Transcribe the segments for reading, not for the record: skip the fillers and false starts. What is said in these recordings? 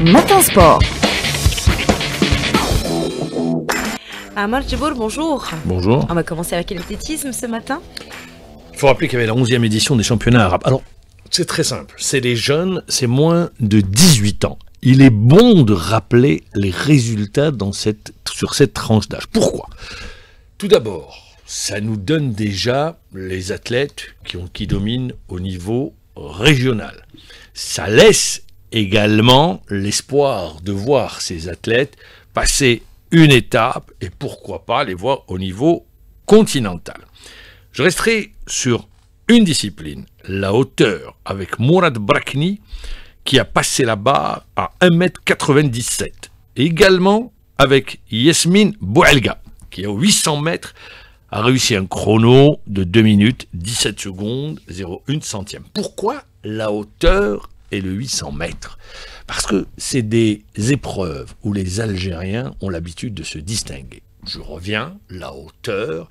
Matin Sport. Amar Djibour, bonjour. Bonjour. On va commencer avec l'athlétisme ce matin. Il faut rappeler qu'il y avait la 11e édition des championnats arabes. Alors, c'est très simple. C'est les jeunes, c'est moins de 18 ans. Il est bon de rappeler les résultats sur cette tranche d'âge. Pourquoi ? Tout d'abord, ça nous donne déjà les athlètes qui dominent au niveau régional. Ça laisse également l'espoir de voir ces athlètes passer une étape et pourquoi pas les voir au niveau continental. Je resterai sur une discipline, la hauteur, avec Mourad Brakni qui a passé la barre à 1,97 m. Et également avec Yasmine Bouelga qui, à 800 mètres, a réussi un chrono de 2 minutes 17 secondes 0,1 centième. Pourquoi la hauteur et le 800 mètres ? Parce que c'est des épreuves où les Algériens ont l'habitude de se distinguer. Je reviens, la hauteur,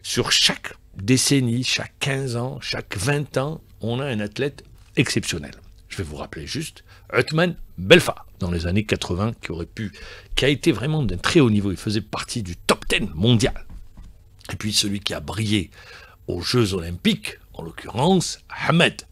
sur chaque décennie, chaque 15 ans, chaque 20 ans, on a un athlète exceptionnel. Je vais vous rappeler juste Othman Belfa, dans les années 80, qui a été vraiment d'un très haut niveau. Il faisait partie du top 10 mondial. Et puis celui qui a brillé aux Jeux Olympiques, en l'occurrence Ahmed,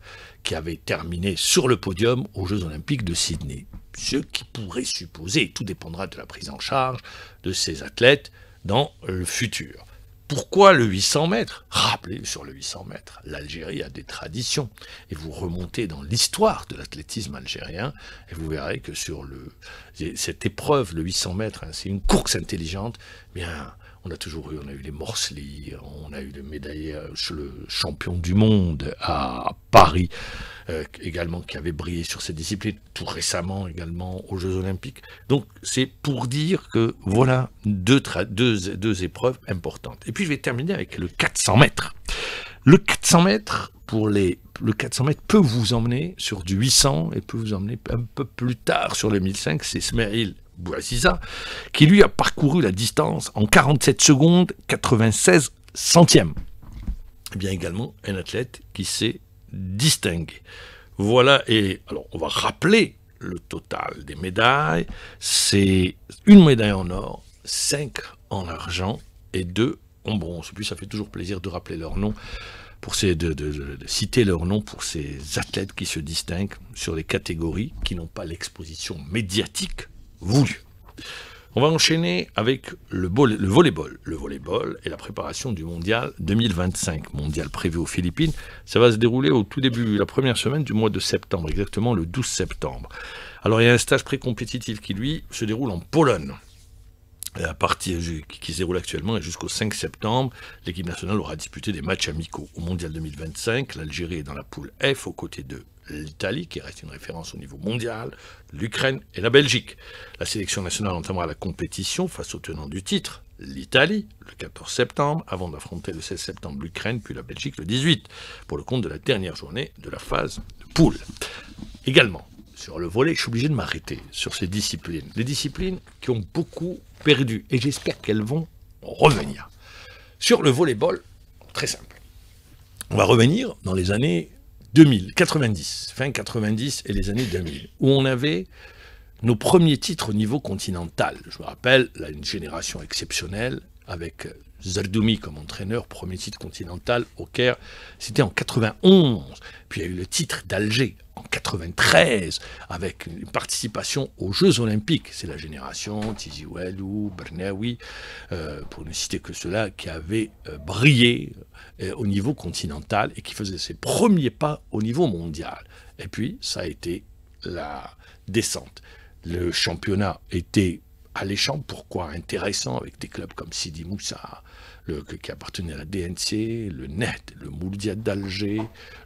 qui avait terminé sur le podium aux Jeux Olympiques de Sydney. Ce qui pourrait supposer, tout dépendra de la prise en charge de ces athlètes dans le futur. Pourquoi le 800 mètres ? Rappelez, sur le 800 mètres, l'Algérie a des traditions. Et vous remontez dans l'histoire de l'athlétisme algérien, et vous verrez que sur cette épreuve, le 800 mètres, c'est une course intelligente, bien... On a eu les Morsli, on a eu le médaillé, le champion du monde à Paris, également, qui avait brillé sur cette discipline, tout récemment également aux Jeux Olympiques. Donc c'est pour dire que voilà deux épreuves importantes. Et puis je vais terminer avec le 400 mètres. Le 400 mètres, le 400 mètres peut vous emmener sur du 800 et peut vous emmener un peu plus tard sur le 1005, c'est Smaïl Bouaziza, qui lui a parcouru la distance en 47 secondes 96 centièmes. Et bien également un athlète qui s'est distingué. Voilà, et alors on va rappeler le total des médailles. C'est une médaille en or, 5 en argent et 2 en bronze. Et puis ça fait toujours plaisir de rappeler leur nom, de citer leur nom pour ces athlètes qui se distinguent sur les catégories qui n'ont pas l'exposition médiatique voulu. On va enchaîner avec le volleyball. Le volleyball et la préparation du mondial 2025, mondial prévu aux Philippines. Ça va se dérouler au tout début, la première semaine du mois de septembre, exactement le 12 septembre. Alors il y a un stage pré-compétitif qui, lui, se déroule en Pologne. Qui se déroule actuellement et jusqu'au 5 septembre, l'équipe nationale aura disputé des matchs amicaux. Au mondial 2025, l'Algérie est dans la poule F aux côtés de l'Italie, qui reste une référence au niveau mondial, l'Ukraine et la Belgique. La sélection nationale entamera la compétition face au tenant du titre, l'Italie, le 14 septembre, avant d'affronter le 16 septembre l'Ukraine, puis la Belgique le 18, pour le compte de la dernière journée de la phase de poule. Également, sur le volley, je suis obligé de m'arrêter sur ces disciplines. Les disciplines qui ont beaucoup perdu, et j'espère qu'elles vont revenir. Sur le volleyball, très simple. On va revenir dans les années 90, fin 90 et les années 2000, où on avait nos premiers titres au niveau continental. Je me rappelle, là, une génération exceptionnelle, avec Zardoumi comme entraîneur, premier titre continental au Caire, c'était en 91. Puis il y a eu le titre d'Alger en 93, avec une participation aux Jeux Olympiques. C'est la génération Tizi Ouelou, Bernaoui, pour ne citer que ceux-là, qui avaient brillé au niveau continental et qui faisaient ses premiers pas au niveau mondial. Et puis, ça a été la descente. Le championnat était alléchant, pourquoi intéressant, avec des clubs comme Sidi Moussa, qui appartenait à la DNC, le NET, le Mouloudia d'Alger,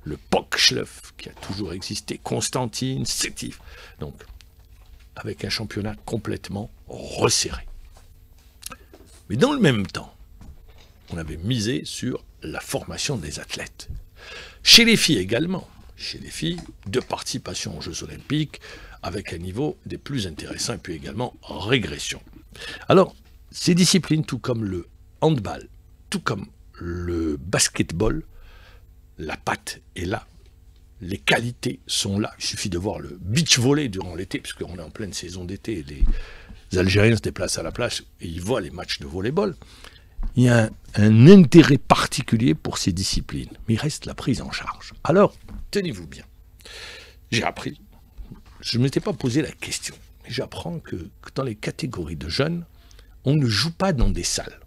le Pokchlef, qui a toujours existé, Constantine, Sétif. Donc, avec un championnat complètement resserré. Mais dans le même temps, on avait misé sur la formation des athlètes. Chez les filles également. Chez les filles, de participation aux Jeux Olympiques, avec un niveau des plus intéressants, et puis également en régression. Alors, ces disciplines, tout comme le handball, tout comme le basketball, la patte est là. les qualités sont là. Il suffit de voir le beach volley durant l'été, puisqu'on est en pleine saison d'été. Les Algériens se déplacent à la plage et ils voient les matchs de volleyball. Il y a un intérêt particulier pour ces disciplines, mais il reste la prise en charge. Alors, tenez-vous bien. J'ai appris, je ne m'étais pas posé la question, mais j'apprends que dans les catégories de jeunes, on ne joue pas dans des salles.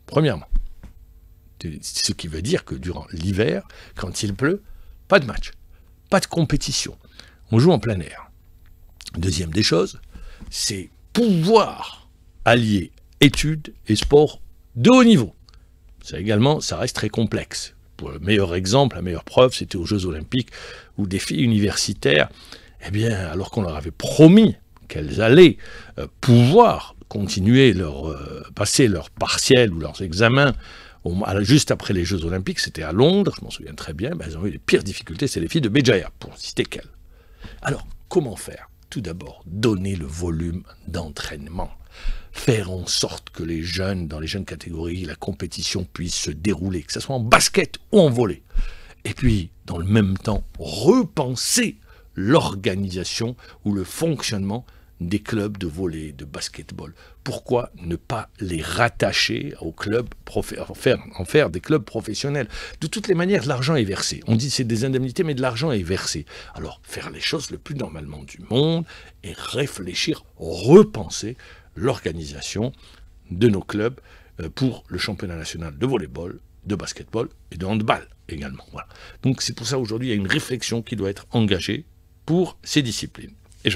Premièrement, ce qui veut dire que durant l'hiver, quand il pleut, pas de match, pas de compétition. On joue en plein air. Deuxième des choses, c'est pouvoir allier études et sport de haut niveau. Ça également, ça reste très complexe. Pour le meilleur exemple, la meilleure preuve, c'était aux Jeux Olympiques où des filles universitaires, eh bien, alors qu'on leur avait promis qu'elles allaient pouvoir continuer passer leurs partiels ou leurs examens juste après les Jeux Olympiques, c'était à Londres, je m'en souviens très bien, elles ont eu les pires difficultés, c'est les filles de Béjaïa, pour ne citer qu'elles. Alors, comment faire? Tout d'abord, donner le volume d'entraînement. Faire en sorte que les jeunes, dans les jeunes catégories, la compétition puisse se dérouler, que ce soit en basket ou en volley. Et puis, dans le même temps, repenser l'organisation ou le fonctionnement des clubs de volley, de basketball. Pourquoi ne pas les rattacher aux clubs, en faire des clubs professionnels? De toutes les manières, l'argent est versé. On dit que c'est des indemnités, mais de l'argent est versé. Alors, faire les choses le plus normalement du monde et réfléchir, repenser l'organisation de nos clubs pour le championnat national de volleyball, de basketball et de handball également. Voilà. Donc c'est pour ça aujourd'hui, il y a une réflexion qui doit être engagée pour ces disciplines. Et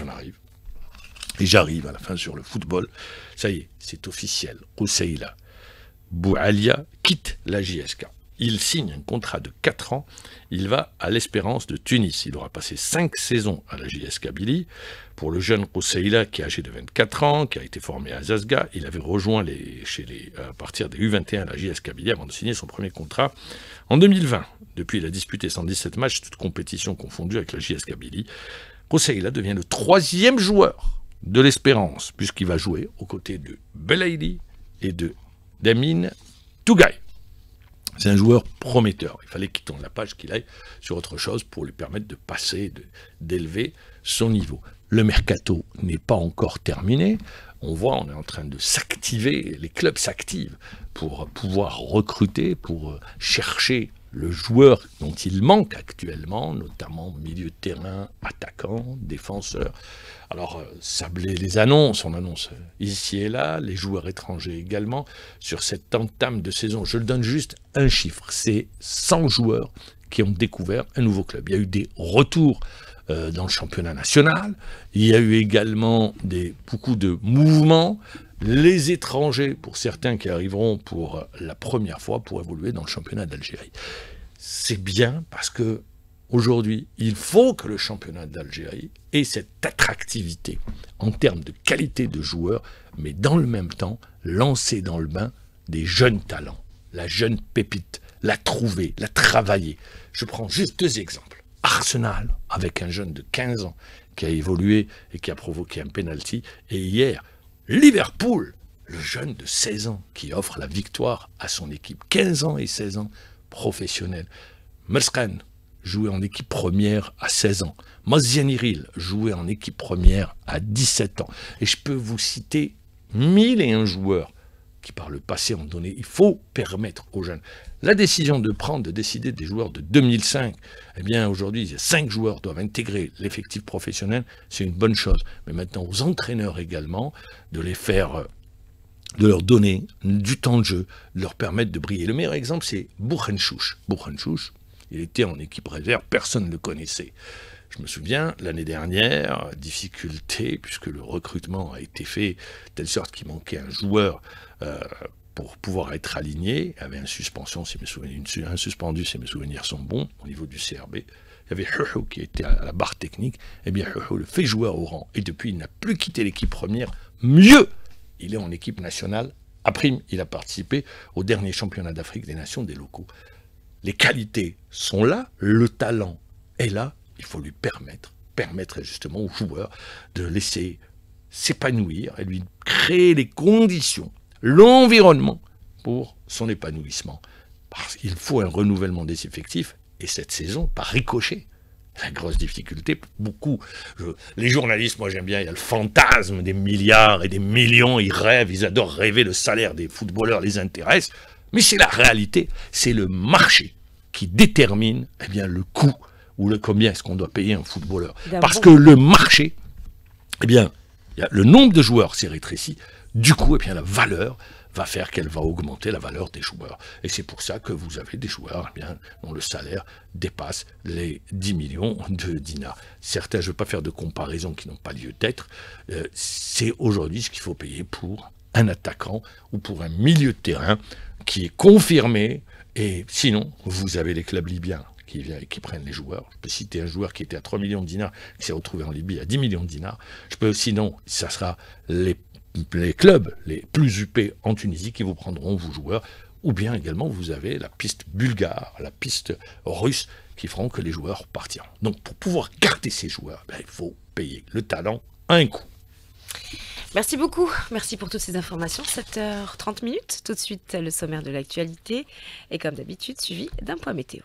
j'arrive à la fin sur le football. Ça y est, c'est officiel. Rouseïla Boualia quitte la JSK. Il signe un contrat de 4 ans. Il va à l'Espérance de Tunis. Il aura passé 5 saisons à la JS Kabylie. Pour le jeune Rouseïla, qui est âgé de 24 ans, qui a été formé à Zasga, il avait rejoint à partir des U21 à la JS Kabylie avant de signer son premier contrat en 2020. Depuis, il a disputé 117 matchs, toutes compétitions confondues avec la JS Kabylie. Rouseïla devient le 3e joueur de l'Espérance, puisqu'il va jouer aux côtés de Belaïli et de Damine Tougaï. C'est un joueur prometteur. Il fallait qu'il tourne la page, qu'il aille sur autre chose pour lui permettre de passer, d'élever son niveau. Le mercato n'est pas encore terminé. On voit, on est en train de s'activer, les clubs s'activent pour pouvoir recruter, pour chercher le joueur dont il manque actuellement, notamment milieu de terrain, attaquant, défenseur. Alors, les annonces, on annonce ici et là, les joueurs étrangers également, sur cette entame de saison. Je le donne juste un chiffre, c'est 100 joueurs qui ont découvert un nouveau club. Il y a eu des retours dans le championnat national, il y a eu également beaucoup de mouvements. Les étrangers, pour certains qui arriveront pour la première fois pour évoluer dans le championnat d'Algérie. C'est bien parce que aujourd'hui, il faut que le championnat d'Algérie ait cette attractivité en termes de qualité de joueurs, mais dans le même temps, lancer dans le bain des jeunes talents, la jeune pépite, la trouver, la travailler. Je prends juste 2 exemples. Arsenal, avec un jeune de 15 ans qui a évolué et qui a provoqué un penalty, et hier, Liverpool, le jeune de 16 ans qui offre la victoire à son équipe, 15 ans et 16 ans, professionnel. Merskan jouait en équipe première à 16 ans. Mazianiril jouait en équipe première à 17 ans. Et je peux vous citer 1001 joueurs qui par le passé ont donné. Il faut permettre aux jeunes. La décision de décider des joueurs de 2005, eh bien aujourd'hui, 5 joueurs doivent intégrer l'effectif professionnel, c'est une bonne chose. Mais maintenant aux entraîneurs également, de leur donner du temps de jeu, de leur permettre de briller. Le meilleur exemple, c'est Bouchenchouch. Bouchenchouch, il était en équipe réserve, personne ne le connaissait. Je me souviens, l'année dernière, difficulté, puisque le recrutement a été fait de telle sorte qu'il manquait un joueur pour pouvoir être aligné. Il y avait une suspension, un suspendu, si mes souvenirs sont bons, au niveau du CRB. Il y avait Huhu qui était à la barre technique. Eh bien, Huhu le fait joueur au rang. Et depuis, il n'a plus quitté l'équipe première. Mieux, il est en équipe nationale. À prime, il a participé au dernier championnat d'Afrique des Nations des locaux. Les qualités sont là, le talent est là. Il faut lui permettre justement aux joueurs de laisser s'épanouir et lui créer les conditions, l'environnement pour son épanouissement. Parce qu'il faut un renouvellement des effectifs, et cette saison, par ricochet, La grosse difficulté, beaucoup, les journalistes, moi j'aime bien, il y a le fantasme des milliards et des millions, ils rêvent, ils adorent rêver, le salaire des footballeurs les intéresse, mais c'est la réalité, c'est le marché qui détermine eh bien, le coût ou combien est-ce qu'on doit payer un footballeur. Parce que le marché, eh bien, le nombre de joueurs s'est rétréci, du coup, eh bien, la valeur va faire qu'elle va augmenter la valeur des joueurs. Et c'est pour ça que vous avez des joueurs eh bien, dont le salaire dépasse les 10 millions de dinars. Certains, je ne veux pas faire de comparaisons qui n'ont pas lieu d'être, c'est aujourd'hui ce qu'il faut payer pour un attaquant ou pour un milieu de terrain qui est confirmé, et sinon, vous avez les clubs libyens qui viennent et qui prennent les joueurs. Je peux citer un joueur qui était à 3 millions de dinars, qui s'est retrouvé en Libye à 10 millions de dinars. Je peux, sinon, ça sera les clubs les plus huppés en Tunisie qui vous prendront vos joueurs, ou bien également vous avez la piste bulgare, la piste russe, qui feront que les joueurs partiront. Donc pour pouvoir garder ces joueurs, il faut payer le talent à un coup. Merci beaucoup, merci pour toutes ces informations. 7h30, tout de suite le sommaire de l'actualité, et comme d'habitude suivi d'un point météo.